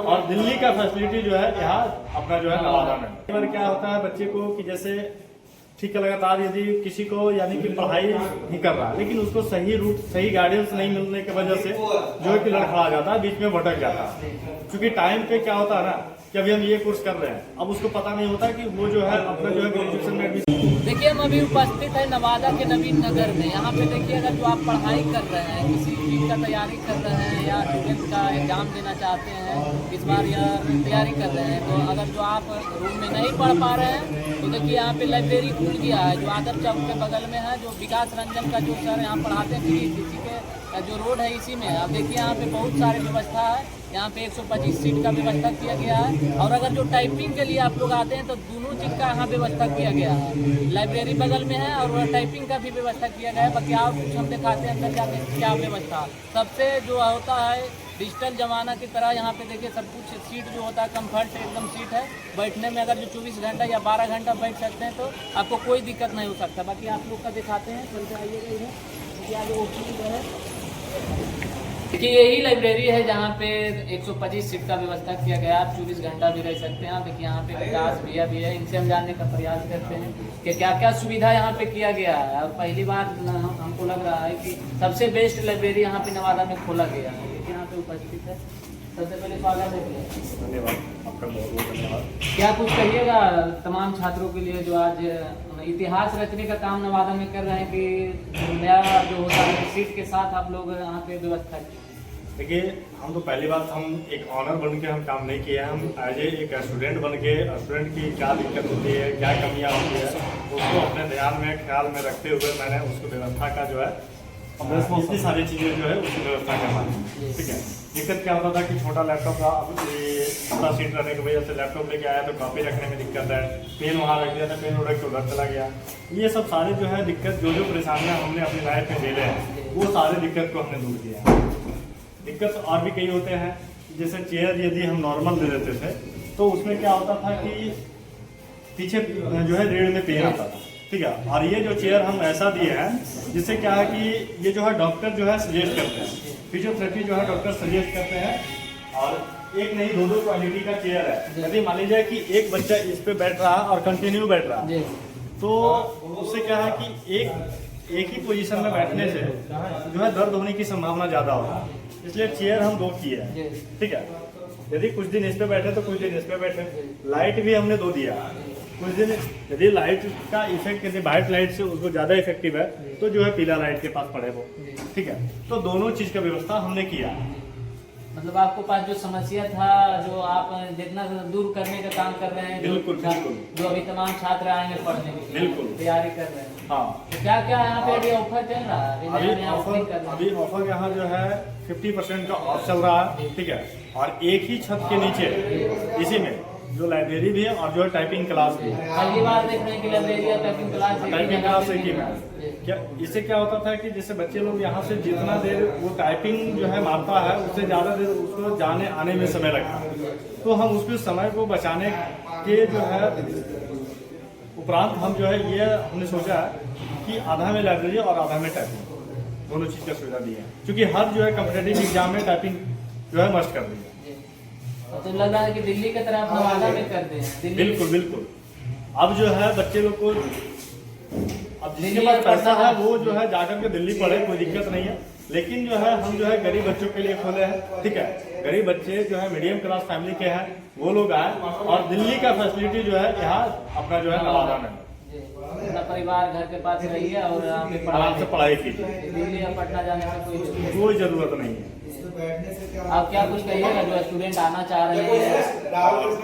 और दिल्ली का फैसिलिटी जो है यहाँ अपना जो है नवादा में। कई बार क्या होता है बच्चे को कि जैसे ठीक है लगातार यदि किसी को यानी कि पढ़ाई नहीं कर रहा लेकिन उसको सही रूट सही गाइडेंस नहीं मिलने की वजह से जो है कि लड़खड़ा जाता है, बीच में भटक जाता है। क्योंकि टाइम पे क्या होता है ना कि अभी हम ये कोर्स कर रहे हैं, अब उसको पता नहीं होता कि वो जो है अपना जो है ग्रेजुएशन में एडमिशन। देखिए हम अभी उपस्थित है नवादा के नवीन नगर में। यहाँ पे देखिए अगर जो आप पढ़ाई कर रहे हैं, किसी चीज़ का तैयारी कर रहे हैं या ट्वेल्थ का एग्जाम देना चाहते हैं, इस बार या तैयारी कर रहे हैं, तो अगर जो आप रूम में नहीं पढ़ पा रहे हैं तो देखिए यहाँ पे लाइब्रेरी खुल गया है जो आदर चौक के बगल में है, जो विकास रंजन का जो सर यहाँ पढ़ाते हैं इसी के जो रोड है इसी में। आप देखिए यहाँ पे बहुत सारी व्यवस्था है, यहाँ पे 125 सीट का व्यवस्था किया गया है। और अगर जो टाइपिंग के लिए आप लोग आते हैं तो दोनों चीज़ का यहाँ व्यवस्था किया गया है। लाइब्रेरी बगल में है और टाइपिंग का भी व्यवस्था किया गया है। बाकी और कुछ हम दिखाते हैं अंदर जाके क्या व्यवस्था। सबसे जो होता है डिजिटल जमाना की तरह यहाँ पे देखिए सब कुछ सीट जो होता है कम्फर्ट एकदम सीट है। बैठने में अगर जो 24 घंटा या 12 घंटा बैठ सकते हैं तो आपको कोई दिक्कत नहीं हो सकता। बाकी आप लोग का दिखाते हैं, चलते आइएगा इधर आगे ओपनिंग जो है। देखिए यही लाइब्रेरी है जहाँ पे 125 सीट का व्यवस्था किया गया है। आप 24 घंटा भी रह सकते हैं। देखिए यहाँ पे विकास भैया भी है, इनसे हम जानने का प्रयास करते हैं कि क्या क्या सुविधा यहाँ पे किया गया है। और पहली बार हमको लग रहा है कि सबसे बेस्ट लाइब्रेरी यहाँ पे नवादा में खोला गया है। यहाँ पे उपस्थित है, सबसे पहले स्वागत है। धन्यवाद आपका, बहुत बहुत धन्यवाद। क्या कुछ कहिएगा तमाम छात्रों के लिए जो आज इतिहास रचने का काम नवादा में कर रहे हैं कि नया जो होता है सीट के साथ आप लोग यहाँ पे व्यवस्था की? देखिए हम तो पहली बात हम एक ऑनर बन के हम काम नहीं किए हैं। हम एज एक स्टूडेंट बन के स्टूडेंट की क्या दिक्कत होती है, क्या कमियां होती है, उसको अपने ध्यान में ख्याल में रखते हुए मैंने उसको व्यवस्था का जो है इतनी सारी चीज़ें जो है उसकी व्यवस्था करवा दी। ठीक है, दिक्कत क्या होता था कि छोटा लैपटॉप का छोटा सीट रहने की वजह से लैपटॉप लेके आया तो कॉपी रखने में दिक्कत है, पेन वहाँ रख दिया था, पेन उड़क के उधर चला गया। ये सब सारे जो है दिक्कत जो परेशानियाँ हमने अपनी लाइफ में झेले हैं वो सारे दिक्कत को हमने दूर किया है। दिक्कत और भी कई होते हैं, जैसे चेयर यदि हम नॉर्मल दे देते थे तो उसमें क्या होता था कि पीछे जो है रीढ़ में पेन आता था। ठीक है, और ये जो चेयर हम ऐसा दिए हैं जिससे क्या है कि ये जो है डॉक्टर जो है सजेस्ट करते हैं, फिजियोथेरेपी जो है डॉक्टर सजेस्ट करते हैं। और एक नहीं दो क्वालिटी का चेयर है। यदि मान लीजिए कि एक बच्चा इस पे बैठ रहा है और कंटिन्यू बैठ रहा है तो उससे क्या है कि एक ही पोजीशन में बैठने से जो है दर्द होने की संभावना ज़्यादा होता है। इसलिए चेयर हम 2 किए हैं। ठीक है, यदि कुछ दिन इस पे बैठे तो कुछ दिन इस पे बैठे। लाइट भी हमने 2 दिया। कुछ दिन यदि लाइट का इफेक्ट यदि वाइट लाइट से उसको ज़्यादा इफेक्टिव है तो जो है पीला लाइट के पास पड़े वो। ठीक है, तो दोनों चीज़ का व्यवस्था हमने किया। मतलब आपको पास जो समस्या था जो आप जितना दूर करने का काम कर रहे हैं, बिल्कुल बिल्कुल, जो अभी तमाम छात्र आएंगे पढ़ने के लिए बिल्कुल तैयारी कर रहे हैं। हाँ, तो क्या क्या यहाँ पे अभी ऑफर चल रहा है? अभी ऑफर यहाँ जो है 50% का ऑफ चल रहा है। ठीक है, और एक ही छत के नीचे इसी में जो लाइब्रेरी भी है और जो है टाइपिंग क्लास भी है। पहली बार देख रहे हैं कि लाइब्रेरी और टाइपिंग क्लास एक ही में। क्या इससे क्या होता था कि जैसे बच्चे लोग यहाँ से जितना देर वो टाइपिंग जो है मारता है उससे ज़्यादा देर उसको जाने आने में समय लगता है, तो हम उसके समय को बचाने के जो है उपरांत हम जो है ये हमने सोचा है कि आधा में लाइब्रेरी और आधा में टाइपिंग दोनों चीज़ का सुविधा दी है। क्योंकि हर जो है कॉम्पिटेटिव एग्जाम में टाइपिंग जो है मस्ट कर दी है। तो लग रहा है कि दिल्ली की तरह आप नवादा में करते हैं? बिल्कुल बिल्कुल। अब जो है बच्चे लोग को अब जिसके पास पैसा है वो जो है जाकर के दिल्ली पढ़े, कोई दिक्कत नहीं है। लेकिन जो है हम जो है गरीब बच्चों के लिए खोले हैं। ठीक है, गरीब बच्चे जो है मीडियम क्लास फैमिली के हैं वो लोग आए और दिल्ली का फैसिलिटी जो है यहाँ अपना जो है नवादा में अपना परिवार घर के पास रहिए और आराम से पढ़ाई कीजिए। दिल्ली या पटना जाने का कोई जरूरत नहीं है। आप क्या कुछ कहिएगा जो स्टूडेंट आना चाह रहे हैं?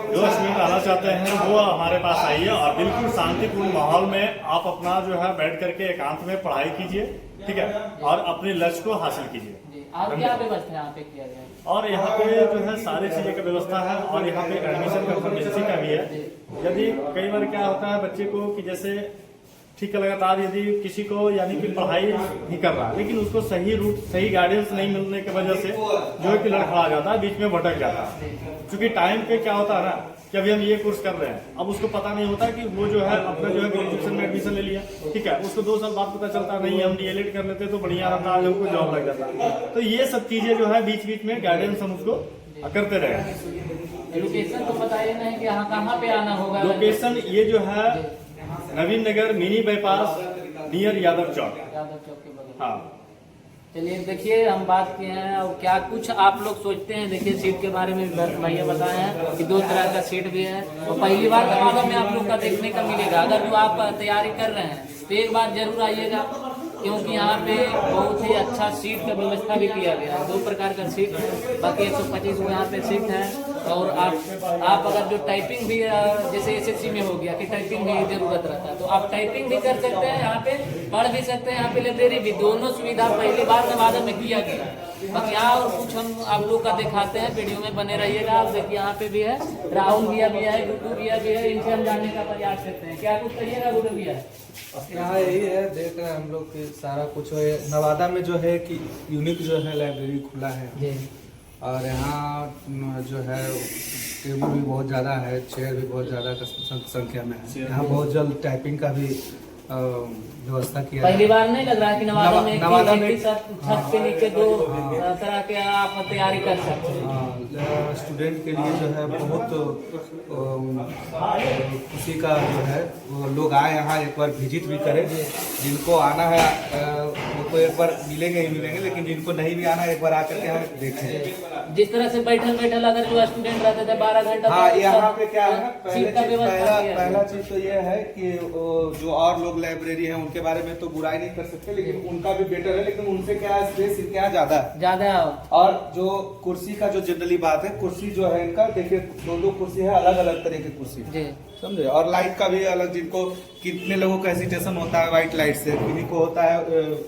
जो स्टूडेंट आना चाहते हैं वो हमारे पास आइए और बिल्कुल शांतिपूर्ण माहौल में आप अपना जो है बैठ करके एकांत में पढ़ाई कीजिए। ठीक है, और अपने लक्ष्य को हासिल कीजिए। और क्या व्यवस्था यहाँ पे किया गया है? और यहाँ पे जो है सारी चीज़ें का व्यवस्था है और यहाँ पे एडमिशन कंफर्मेंसी का भी है। यदि कई बार क्या होता है बच्चे को कि जैसे ठीक है लगातार यदि किसी को यानी कि पढ़ाई नहीं कर रहा लेकिन उसको सही रूट सही गाइडेंस नहीं मिलने की वजह से जो है कि लड़खड़ा जाता है, बीच में भटक जाता है। क्योंकि टाइम पे क्या होता है ना कि अभी हम ये कोर्स कर रहे हैं, अब उसको पता नहीं होता कि वो जो है अपना जो है ग्रेजुएशन में एडमिशन ले लिया। ठीक है, उसको 2 साल बाद पता चलता नहीं हम DLED कर लेते तो बढ़िया रहता, आज हमको जॉब लग जाता। तो ये सब चीज़ें जो है बीच बीच में गाइडेंस हम उसको करते रहे। लोकेशन तो बताइए ना कि यहाँ कहाँ पे आना होगा। लोकेशन ये जो है नवीन नगर मिनी बाईपास नियर यादव चौक। यादव चौक के बगल। हाँ चलिए देखिए, हम बात किए हैं और क्या कुछ आप लोग सोचते हैं। देखिए सीट के बारे में भैया बताए हैं कि 2 तरह का सीट भी है और पहली बार नवादा में आप लोग का देखने का मिलेगा। अगर जो आप तैयारी कर रहे हैं तो एक बार जरूर आइएगा, क्योंकि यहाँ पे बहुत ही अच्छा सीट का व्यवस्था भी किया गया है। 2 प्रकार का सीट है, बाकी 125 यहाँ पे सीट है। और आप अगर जो टाइपिंग भी जैसे एसएससी में हो गया कि टाइपिंग भी जरूरत रहता है, तो आप टाइपिंग भी कर सकते हैं, यहाँ पे पढ़ भी सकते हैं। यहाँ पे लाइब्रेरी भी, दोनों सुविधा पहली बार नवादा में किया गया है। बाकी यहाँ और कुछ हम आप लोग का दिखाते हैं, वीडियो में बने रहिएगा। आप देखिए यहाँ पे भी है, राहुल भैया भी है, गुड्डू भैया भी है, इनसे हम जानने का प्रयास करते हैं। क्या कुछ कहिएगा गुड्डू भैया? यहाँ यही है, देख रहे हैं हम लोग कि सारा कुछ है नवादा में जो है कि यूनिक जो है लाइब्रेरी खुला है जी। और यहाँ जो है टेबल भी बहुत ज़्यादा है, चेयर भी बहुत ज़्यादा संख्या में है। यहाँ बहुत जल्द टाइपिंग का भी व्यवस्था किया पहली बार नहीं लग रहा है कि नवादा में में छत के नीचे 2 तरह के आप तैयारी कर सकते हैं। स्टूडेंट के लिए जो है बहुत खुशी का जो है वो लोग आए यहाँ एक बार विजिट भी करें। जिनको आना है वो तो एक बार मिलेंगे ही मिलेंगे, लेकिन जिनको नहीं भी आना है एक बार आकर के यहाँ देखें। जिस तरह से बैठल अगर जो स्टूडेंट रहते थे 12 घंटा, हाँ यहाँ पे क्या है ना, पहला चीज तो ये है कि जो और लोग लाइब्रेरी है उनके बारे में तो बुराई नहीं कर सकते, लेकिन उनका भी बेटर है, लेकिन उनसे क्या स्पेस क्या ज्यादा। और जो कुर्सी का जो जनरली बात है, कुर्सी जो है इनका देखिए 2 कुर्सी है, अलग अलग तरह की कुर्सी समझे। और लाइट का भी अलग, जिनको कितने लोगों का हेजिटेशन होता है व्हाइट लाइट से, किन्हीं को होता है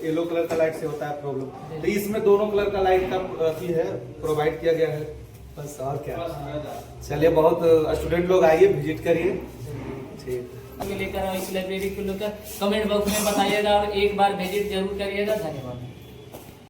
येलो कलर का लाइट से होता है प्रॉब्लम, तो इसमें दोनों कलर का लाइट का है प्रोवाइड किया गया है। बस और क्या। चलिए बहुत स्टूडेंट लोग आइए, विजिट करिए। ठीक लेकर इस लाइब्रेरी को लेकर कमेंट बॉक्स में बताइएगा और एक बार विजिट जरूर करिएगा। धन्यवाद।